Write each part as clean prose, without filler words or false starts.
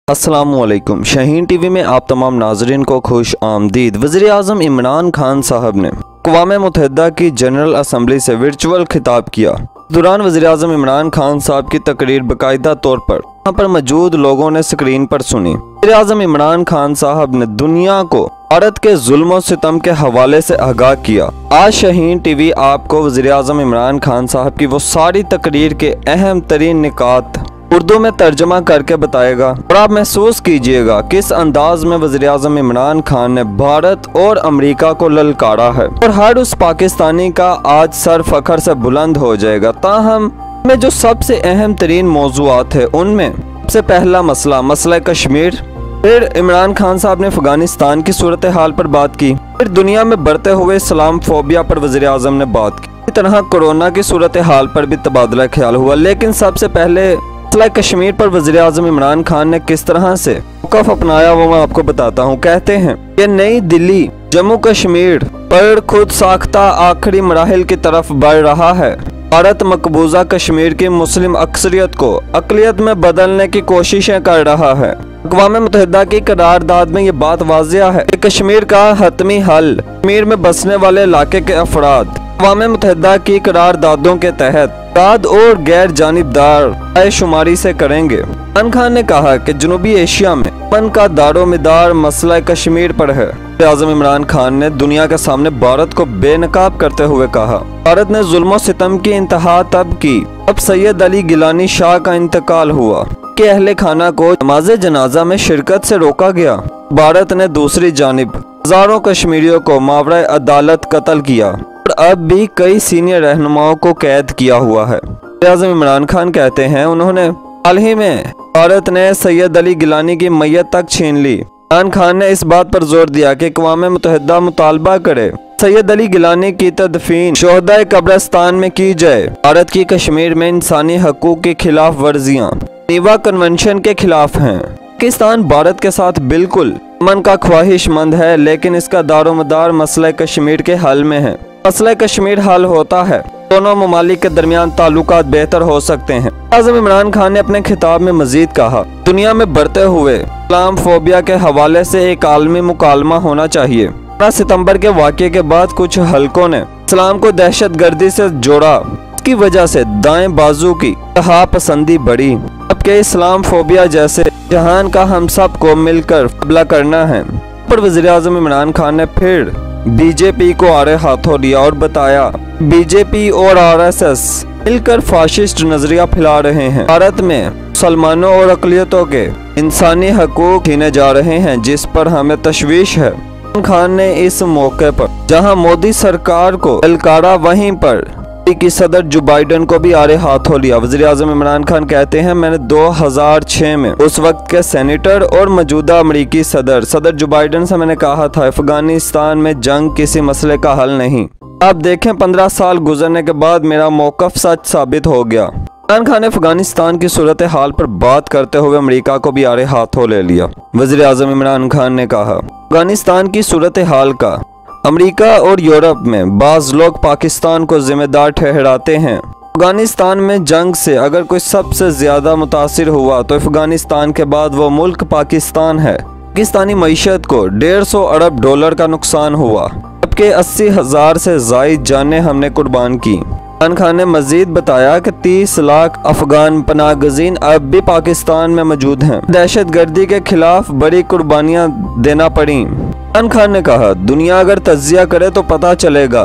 अस्सलामुअलैकुम। शाहीन टीवी में आप तमाम नाजरीन को खुश आमदीद। वज़ीर आज़म इमरान खान साहब ने अक़वाम मुत्तहिदा की जनरल असम्बली से वर्चुअल खिताब किया। दौरान वज़ीर आज़म इमरान खान साहब की तकरीर बाकायदा तौर पर यहाँ पर मौजूद लोगों ने स्क्रीन पर सुनी। वज़ीर आज़म इमरान खान साहब ने दुनिया को भारत के जुल्म और सितम के हवाले से आगाह किया। आज शाहीन टीवी आपको वज़ीर आज़म इमरान खान साहब की वो सारी तकरीर के अहम तरीन निकात उर्दू में तर्जमा करके बताएगा और आप महसूस कीजिएगा किस अंदाज में वज़ीर आज़म इमरान खान ने भारत और अमेरिका को ललकारा है और हर उस पाकिस्तानी का आज सर फखर से बुलंद हो जाएगा। ताहम में जो सबसे अहम तरीन मौज़ूआत है उनमें सबसे पहला मसला कश्मीर, फिर इमरान खान साहब ने अफगानिस्तान की सूरत हाल पर बात की, फिर दुनिया में बढ़ते हुए इस्लाम फोबिया पर वज़ीर आज़म ने बात की। इसी तरह कोरोना की सूरत हाल पर भी तबादला ख्याल हुआ। लेकिन सबसे पहले मसला कश्मीर पर वज़ीर आज़म इमरान खान ने किस तरह से मौक़िफ़ अपनाया वो मैं आपको बताता हूँ। कहते हैं कि नई दिल्ली जम्मू कश्मीर पर खुद साख्ता आखिरी मराहिल की तरफ बढ़ रहा है। भारत मकबूजा कश्मीर की मुस्लिम अक्सरियत को अक़लियत में बदलने की कोशिशें कर रहा है। अक़वाम मुत्तहिदा की करारदाद में ये बात वाज़िया है कि कश्मीर का हतमी हल कश्मीर में बसने वाले इलाके के अफराद अक़वाम मुत्तहिदा की करारदादों के तहत आज़ाद और गैर जानिबदार शुमारी से करेंगे। इमरान खान ने कहा कि जनूबी एशिया में अमन का दारोमदार मसला कश्मीर पर है। वज़ीर आज़म इमरान खान ने दुनिया के सामने भारत को बेनकाब करते हुए कहा, भारत ने जुल्म और सितम की इंतहा तब की अब सैयद अली गिलानी शाह का इंतकाल हुआ कि अहले खाना को नमाज़े जनाजा में शिरकत से रोका गया। भारत ने दूसरी जानिब हजारों कश्मीरियों को मावरा अदालत कत्ल किया और अब भी कई सीनियर रहनुमाओं को कैद किया हुआ है। वज़ीर आज़म इमरान खान कहते हैं उन्होंने हाल ही में भारत ने सैयद अली गिलानी की मैयत तक छीन ली। इमरान खान ने इस बात पर जोर दिया कि अक़वाम मुत्तहिदा मुतालबा करे सैयद अली गिलानी की तदफीन शोहदाए कब्रिस्तान में की जाए। भारत की कश्मीर में इंसानी हकूक़ की खिलाफ वर्जियाँ नीवा कन्वेंशन के खिलाफ हैं। पाकिस्तान भारत के साथ बिल्कुल अमन का ख्वाहिशमंद है, लेकिन इसका दारोमदार मसला कश्मीर के हल में है। मसला कश्मीर हल होता है दोनों ममालिक के दरमियान ताल्लुकात बेहतर हो सकते हैं। आज़म इमरान खान ने अपने खिताब में मजीद कहा, दुनिया में बढ़ते हुए इस्लाम फोबिया के हवाले से एक आलमी मुकालमा होना चाहिए। 15 सितंबर के वाक़े के बाद कुछ हलकों ने इस्लाम को दहशत गर्दी से जोड़ा। इसकी वजह से दाएं बाजू की तहा पसंदी बढ़ी। अब के इस्लाम फोबिया जैसे जहान का हम सब को मिलकर मुकाबला करना है। पर वज़ीर आज़म इमरान खान ने फिर बीजेपी को आड़े हाथों लिया और बताया बीजेपी और आरएसएस मिलकर फाशिस्ट नजरिया फैला रहे हैं। भारत में मुसलमानों और अक़लियतों के इंसानी हकूक़ छीने जा रहे हैं, जिस पर हमें तशवीश है। इमरान खान ने इस मौके पर जहां मोदी सरकार को ललकारा, वहीं पर की सदर जो बाइडन को भी आड़े हाथों लिया। वज़ीर आज़म इमरान खान कहते हैं मैंने 2006 में उस वक्त के सेनेटर और मौजूदा अमरीकी सदर जो बाइडन से मैंने कहा था अफगानिस्तान में जंग किसी मसले का हल नहीं। आप देखें 15 साल गुजरने के बाद मेरा मौक़िफ़ सच साबित हो गया। इमरान खान ने अफगानिस्तान की सूरत हाल पर बात करते हुए अमेरिका को भी आड़े हाथों ले लिया। वज़ीर आज़म इमरान खान ने कहा अफगानिस्तान की सूरत हाल का अमेरिका और यूरोप में बाज़ लोग पाकिस्तान को जिम्मेदार ठहराते हैं। अफगानिस्तान में जंग से अगर कोई सबसे ज़्यादा मुतासिर हुआ तो अफगानिस्तान के बाद वो मुल्क पाकिस्तान है। पाकिस्तानी मईशत को 150 अरब डॉलर का नुकसान हुआ, जबकि 80,000 से ज़ायद जानें हमने कुर्बान की। इमरान खान ने मजीद बताया कि 30 लाख अफगान पनाहगज़ीन अब भी पाकिस्तान में मौजूद हैं। दहशत गर्दी के खिलाफ बड़ी कुर्बानियाँ देना पड़ी। इमरान खान ने कहा दुनिया अगर तज्जिया करे तो पता चलेगा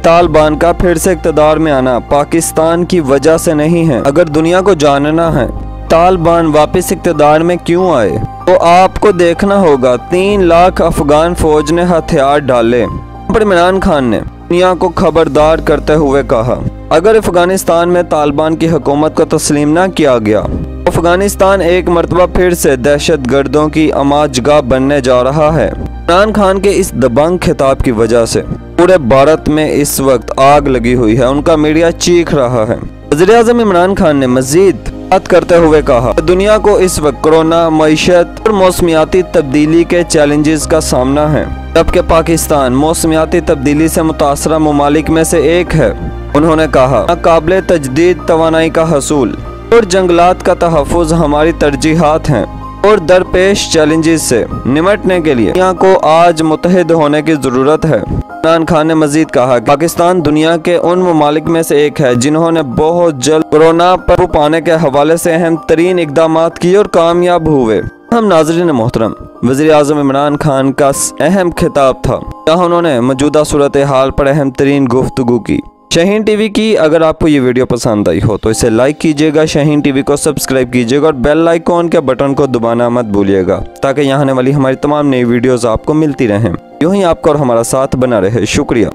तालिबान का फिर से इक़्तिदार में आना पाकिस्तान की वजह से नहीं है। अगर दुनिया को जानना है तालिबान वापस इक़्तिदार में क्यों आए तो आपको देखना होगा 3 लाख अफगान फौज ने हथियार डाले। पर इमरान खान ने दुनिया को खबरदार करते हुए कहा अगर अफगानिस्तान में तालिबान की हुकूमत को तस्लीम न किया गया तो अफगानिस्तान एक मरतबा फिर से दहशत गर्दों की अमाजगाह बनने जा रहा है। इमरान खान के इस दबंग खिताब की वजह से पूरे भारत में इस वक्त आग लगी हुई है, उनका मीडिया चीख रहा है। वज़ीर आज़म इमरान खान ने मजीद बात करते हुए कहा दुनिया को इस वक्त कोरोना, मईशत और मौसमियाती तब्दीली के चैलेंजेस का सामना है, जबकि पाकिस्तान मौसमियाती तब्दीली से मुतासरा ममालिक में से एक है। उन्होंने कहा नाकाबिले तजदीद तवानाई का हसूल और जंगलात का तहफ़्फ़ुज़ हमारी तरजीहात हैं। और दरपेश चैलेंजेस से निपटने के लिए दुनिया को आज मुत्तहिद होने की जरूरत है। इमरान खान ने मजीद कहा कि पाकिस्तान दुनिया के उन ममालिक में से एक है जिन्होंने बहुत जल्द कोरोना पर पाने के हवाले से अहम तरीन इकदाम किए और कामयाब हुए। हम नाज़रीन मोहतरम, वज़ीर आज़म इमरान खान का अहम खिताब था जहाँ उन्होंने मौजूदा सूरत हाल पर अहम तरीन गुफ्तगू की। शाहीन टीवी की अगर आपको ये वीडियो पसंद आई हो तो इसे लाइक कीजिएगा, शाहीन टीवी को सब्सक्राइब कीजिएगा और बेल आइकॉन के बटन को दबाना मत भूलिएगा ताकि यहाँ आने वाली हमारी तमाम नई वीडियोस आपको मिलती रहें। यूं ही आपका और हमारा साथ बना रहे। शुक्रिया।